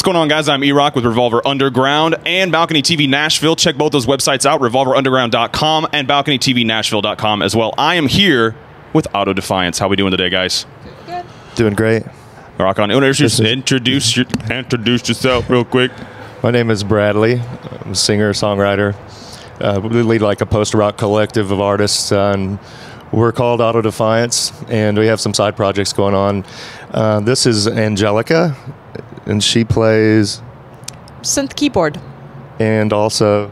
What's going on, guys? I'm EROCK with Revolver Underground and BalconyTV Nashville. Check both those websites out, revolverunderground.com and balconytvnashville.com as well. I am here with Defiance. How we doing today, guys? Good. Doing great. Rock on. Introduce yourself real quick. My name is Bradley. I'm a singer, songwriter. We lead like a post-rock collective of artists, and we're called Defiance, and we have some side projects going on. This is Angelica, and she plays synth keyboard. And also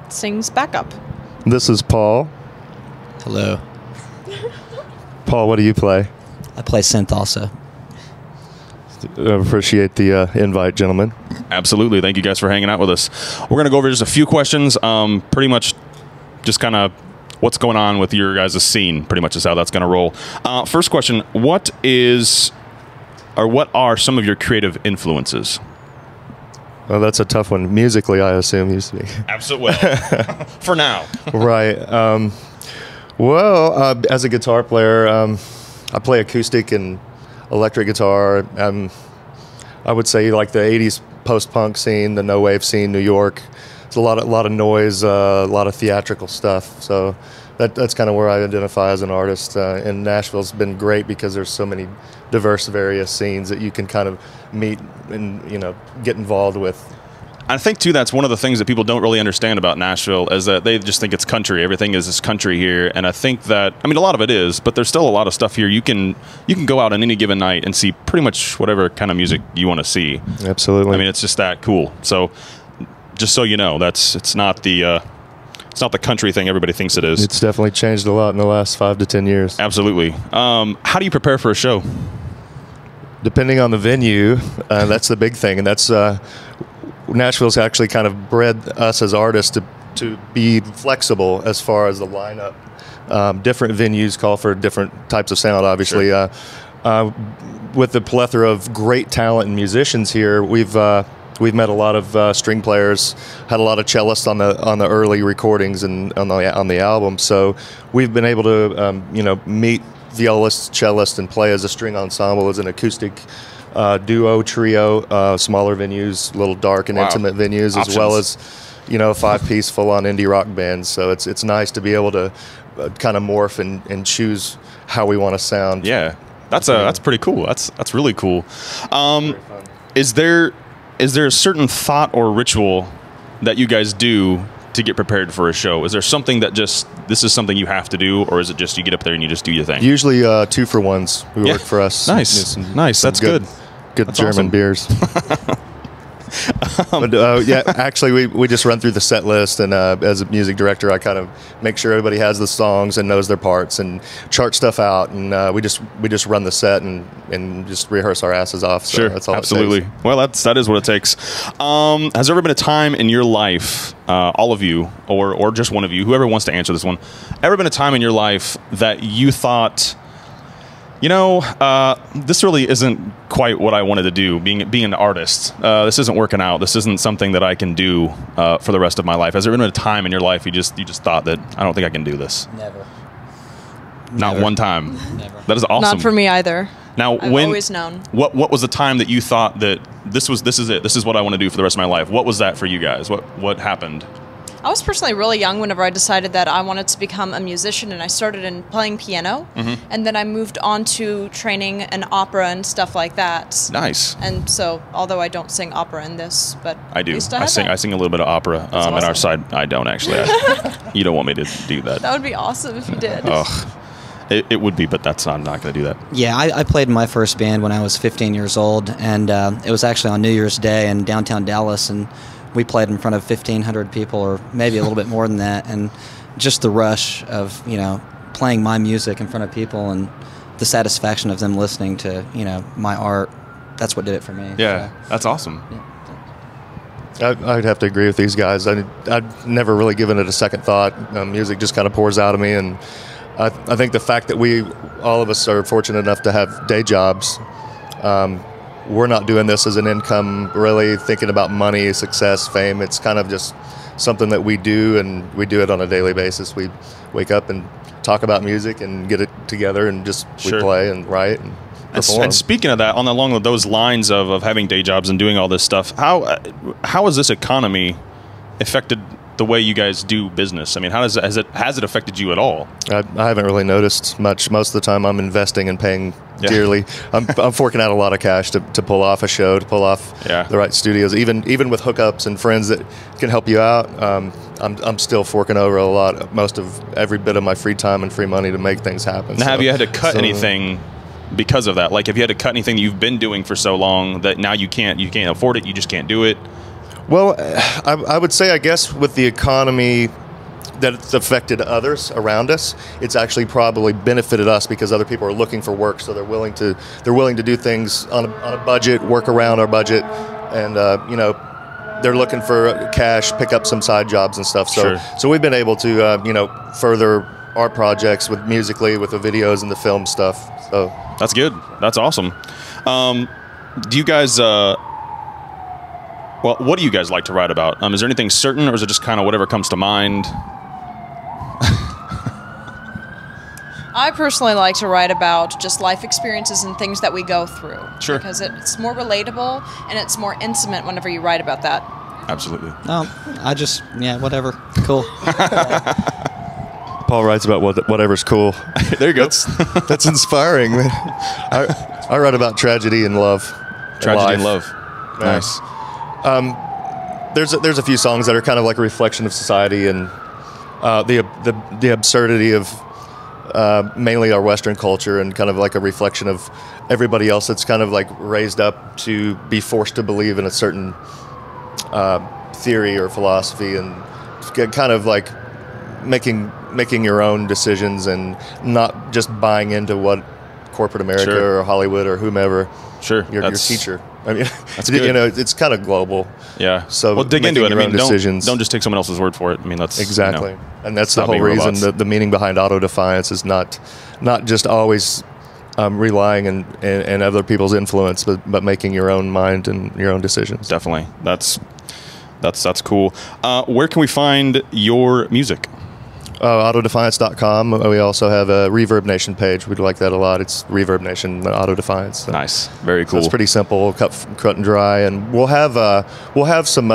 Sings backup. This is Paul. Hello. Paul, what do you play? I play synth also. Appreciate the invite, gentlemen. Absolutely. Thank you guys for hanging out with us. We're going to go over just a few questions. Pretty much just kind of what's going on with your guys' scene, pretty much is how that's going to roll. First question, what are some of your creative influences? Well, that's a tough one. Musically, I assume, used to be. Absolutely. For now. Right. Well, as a guitar player, I play acoustic and electric guitar. I would say like the 80s post-punk scene, the no-wave scene, New York. It's a lot of noise, a lot of theatrical stuff. So that's kind of where I identify as an artist. And Nashville's been great because there's so many diverse, various scenes that you can kind of meet and get involved with. I think too that's one of the things that people don't really understand about Nashville is that they just think it's country. Everything is this country here, and I think that a lot of it is, but there's still a lot of stuff here. You can go out on any given night and see pretty much whatever kind of music you want to see. Absolutely. I mean, it's just that cool. So just so you know, it's not the country thing everybody thinks it is. It's definitely changed a lot in the last 5 to 10 years. Absolutely. How do you prepare for a show? Depending on the venue, that's the big thing, and that's Nashville's actually kind of bred us as artists to be flexible as far as the lineup. Different venues call for different types of sound, obviously. Sure. With the plethora of great talent and musicians here, we've met a lot of string players, had a lot of cellists on the early recordings and on the album. So we've been able to meet violists, cellists, and play as a string ensemble, as an acoustic duo, trio, smaller venues, little dark and intimate venues, Options. as well as 5-piece full-on indie rock bands. So it's nice to be able to kind of morph and choose how we want to sound. Yeah, that's pretty cool. That's really cool. Is there a certain thought or ritual that you guys do to get prepared for a show? Is there something that this is something you have to do, or is it just you get up there and you just do your thing? Usually 2-for-1s work for us. Nice, nice. That's good. Good That's German awesome. beers. But, yeah, actually, we just run through the set list, and as a music director, I kind of make sure everybody has the songs and knows their parts, and chart stuff out, and we just run the set and just rehearse our asses off. So sure, that's all absolutely. It takes. Well, that is what it takes. Has there ever been a time in your life, all of you, or just one of you, whoever wants to answer this one, ever been a time in your life that you thought, this really isn't quite what I wanted to do, being an artist. This isn't working out. This isn't something that I can do for the rest of my life. Has there been a time in your life you just thought that I don't think I can do this? Never. Not Never. one time. Never. That is awesome. Not for me either. Now, I've always known. What was the time that you thought that this is it? This is what I want to do for the rest of my life? What was that for you guys? What happened? I was personally really young whenever I decided that I wanted to become a musician, and I started in playing piano, and then I moved on to training in opera and stuff like that. Nice. And so, although I don't sing opera in this, but I do. at least I sing a little bit of opera. That's On our awesome. side, I don't actually. You don't want me to do that. That would be awesome if you did. Ugh. It would be, but I'm not going to do that. Yeah, I played in my first band when I was 15 years old, and it was actually on New Year's Day in downtown Dallas, and we played in front of 1,500 people, or maybe a little bit more than that, and just the rush of playing my music in front of people and the satisfaction of them listening to my art. That's what did it for me. Yeah, so, that's awesome. I'd have to agree with these guys. I'd never really given it a second thought. Music just kind of pours out of me, and I think the fact that all of us are fortunate enough to have day jobs, we're not doing this as an income, really thinking about money, success, fame. It's kind of just something that we do, and we do it on a daily basis. We wake up and talk about music and get it together, and just we play and write, and perform. And speaking of that, along those lines of having day jobs and doing all this stuff, how has this economy affected the way you guys do business? I mean, has it affected you at all? I haven't really noticed much. Most of the time, I'm investing and paying dearly. I'm forking out a lot of cash to pull off a show, to pull off the right studios. Even with hookups and friends that can help you out, I'm still forking over a lot, most of every bit of my free time and free money to make things happen. Now, have you had to cut anything because of that? Like, have you had to cut anything that you've been doing for so long that now you can't afford it? You just can't do it. Well, I would say, I guess, with the economy that it's affected others around us, it's actually probably benefited us because other people are looking for work, so they're willing to do things on a budget, work around our budget, and you know, they're looking for cash, pick up some side jobs and stuff. So so we've been able to you know, further our projects with musically, with the videos and the film stuff. So that's good. That's awesome. Do you guys? Well, what do you guys like to write about? Is there anything certain, or is it just kind of whatever comes to mind? I personally like to write about just life experiences and things that we go through. Sure. Because it's more relatable and it's more intimate whenever you write about that. Absolutely. I just, whatever. Cool. Paul writes about whatever's cool. There you go. That's inspiring, man. I write about tragedy and love. Tragedy and love. Yeah. Nice. There's a few songs that are kind of like a reflection of society and the absurdity of mainly our Western culture, and kind of like a reflection of everybody else that's kind of like raised up to be forced to believe in a certain theory or philosophy, and kind of like making your own decisions and not just buying into what corporate America or Hollywood or whomever your teacher. I mean, that's good. You know, it's kind of global. Yeah. So well, dig into it. I mean, don't just take someone else's word for it. I mean, that's exactly, you know, and that's the whole reason. The meaning behind auto defiance is not just always relying and other people's influence, but making your own mind and your own decisions. Definitely, that's cool. Where can we find your music? Autodefiance.com. We also have a Reverb Nation page. We'd like that a lot. It's Reverb Nation Auto Defiance. So, nice, very cool. So it's pretty simple, cut and dry, and we'll have some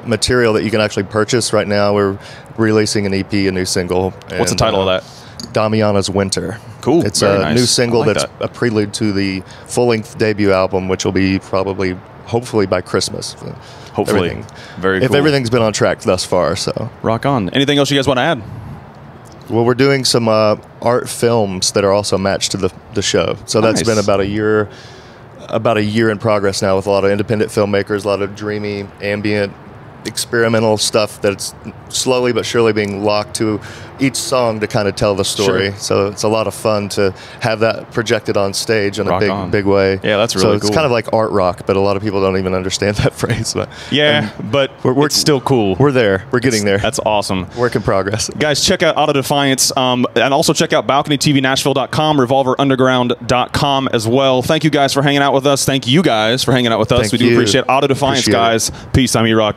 material that you can actually purchase right now. We're releasing an EP, a new single. What's the title of that? Damiana's Winter. Cool. It's a new single like that's a prelude to the full-length debut album, which will be hopefully by Christmas. Hopefully. Very cool. If everything's been on track thus far, so. Rock on. Anything else you guys want to add? Well, we're doing some art films that are also matched to the show. So that's been about a year in progress now, with a lot of independent filmmakers, a lot of dreamy, ambient, experimental stuff that's slowly but surely being locked to each song to kind of tell the story. So it's a lot of fun to have that projected on stage in a big way. Yeah, that's really cool. So it's kind of like art rock, but a lot of people don't even understand that phrase. But but it's still cool. We're there. We're getting there. That's awesome. Work in progress. Guys, check out Auto Defiance, and also check out BalconyTVNashville.com, RevolverUnderground.com as well. Thank you guys for hanging out with us. Thank you guys for hanging out with us. We do appreciate Auto Defiance, guys. Peace. I'm EROCK.